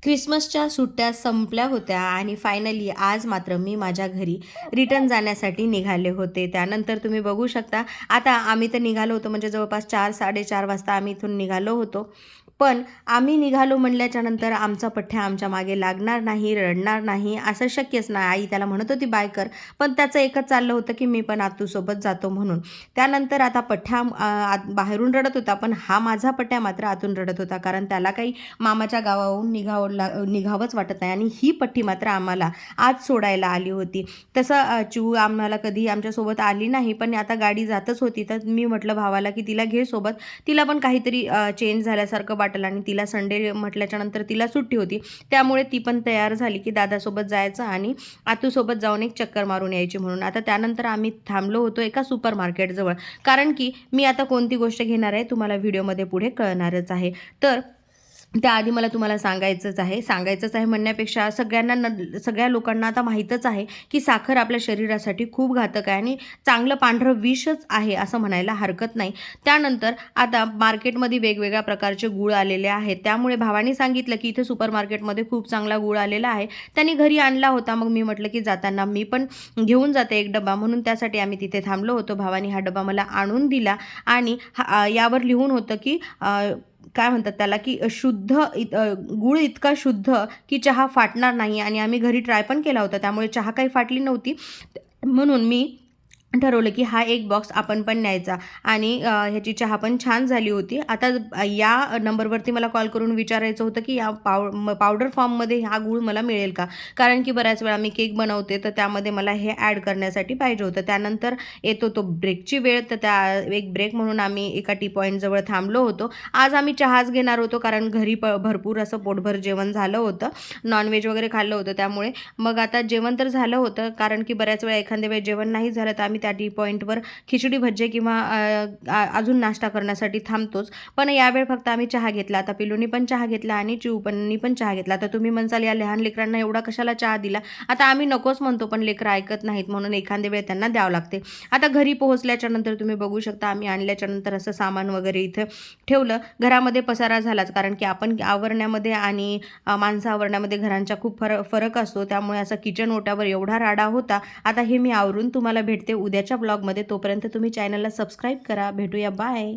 क्रिसमसच्या सुट्ट्या संपल्या होत्या आणि फायनली आज मात्र मी माझ्या घरी रिटर्न जाण्यासाठी निघाले होते. त्यानंतर तुम्ही बघू शकता, आता आम्ही तर निघालो होतो म्हणजे जवळपास 4-4:30 वाजता आम्ही इथून निघालो होतो. पण आम्ही निघालो म्हणल्याच्यानंतर आमचा पठ्ठ्या आमच्या मागे लागणार नाही, रडणार नाही असं शक्यच नाही. आई त्याला म्हणत होती बाय कर, पण त्याचं एकच चाललं होतं की मी पण आतूसोबत जातो म्हणून. त्यानंतर आता पठ्ठ्या बाहेरून रडत होता, पण हा माझा पठ्ठ्या मात्र आतून रडत होता. कारण त्याला काही मामाच्या गावाहून निघावंच वाटत नाही आणि ही पट्टी मात्र आम्हाला आज सोडायला आली होती. तसं चिऊ आम्हाला कधी आमच्यासोबत आली नाही, पण आता गाडी जातच होती तर मी म्हटलं भावाला की तिला घे सोबत, तिला पण काहीतरी चेंज झाल्यासारखं वाटेल आणि तिला संडे म्हटल्याच्यानंतर तिला सुट्टी होती, त्यामुळे ती पण तयार झाली की दादासोबत जायचं आणि आतूसोबत जाऊन एक चक्कर मारून यायची म्हणून. आता त्यानंतर आम्ही थांबलो होतो एका सुपर मार्केटजवळ, कारण की मी आता कोणती गोष्ट घेणार आहे तुम्हाला व्हिडिओमध्ये पुढे कळणारच आहे. तर त्याआधी मला तुम्हाला सांगायचंच आहे म्हणण्यापेक्षा सगळ्या लोकांना आता माहीतच आहे की साखर आपल्या शरीरासाठी खूप घातक आहे आणि चांगलं पांढरं विषच आहे असं म्हणायला हरकत नाही. त्यानंतर आता मार्केटमध्ये वेगवेगळ्या प्रकारचे गूळ आलेले आहेत, त्यामुळे भावाने सांगितलं की इथे सुपर मार्केटमध्ये खूप चांगला गूळ आलेला आहे. त्यांनी घरी आणला होता. मग मी म्हटलं की जाताना मी पण घेऊन जाते एक डबा, म्हणून त्यासाठी आम्ही तिथे थांबलो होतो. भावाने हा डबा मला आणून दिला आणि यावर लिहून होतं की काय म्हणतात त्याला की गूळ इतका शुद्ध की चहा फाटणार नाही. आणि आम्ही घरी ट्राय पण केला होता, त्यामुळे चहा काही फाटली नव्हती. म्हणून मी ठरवलं की हा एक बॉक्स आपण पण न्यायचा आणि ह्याची चहा पण छान झाली होती. आता या नंबरवरती मला कॉल करून विचारायचं होतं की या पावडर फॉर्ममध्ये हा गूळ मला मिळेल का, कारण की बऱ्याच वेळा मी केक बनवते तर त्यामध्ये मला हे ॲड करण्यासाठी पाहिजे होतं. त्यानंतर येतो तो ब्रेकची वेळ, तर त्या एक ब्रेक म्हणून आम्ही एका टी पॉईंटजवळ थांबलो होतो. आज आम्ही चहाच घेणार होतो, कारण घरी भरपूर असं पोटभर जेवण झालं होतं, नॉनव्हेज वगैरे खाल्लं होतं. त्यामुळे मग आता जेवण तर झालं होतं, कारण की बऱ्याच वेळा एखाद्या वेळेस जेवण नाही झालं तर आम्ही त्या टी पॉईंटवर खिचडी भज्जे किंवा अजून नाश्ता करण्यासाठी थांबतोच. पण यावेळी फक्त आम्ही चहा घेतला. आता पिलूनी पण चहा घेतला आणि चिवपणनी पण चहा घेतला. आता तुम्ही म्हणसाल या लहान लेकरांना एवढा कशाला चहा दिला. आता आम्ही नकोच म्हणतो, पण लेकरं ऐकत नाहीत म्हणून एखाद्या वेळ त्यांना द्यावं लागते. आता घरी पोहोचल्याच्या नंतर तुम्ही बघू शकता, आम्ही आणल्याच्या नंतर असं सामान वगैरे इथं ठेवलं. घरामध्ये पसारा झालाच, कारण की आपण आवरण्यामध्ये आणि माणसं आवरण्यामध्ये घरांचा खूप फरक असतो, त्यामुळे असं किचन ओट्यावर एवढा राडा होता. आता हे मी आवरून तुम्हाला भेटते उद्याच्या ब्लॉगमध्ये. तोपर्यंत तुम्ही चॅनलला सबस्क्राईब करा. भेटूया, बाय.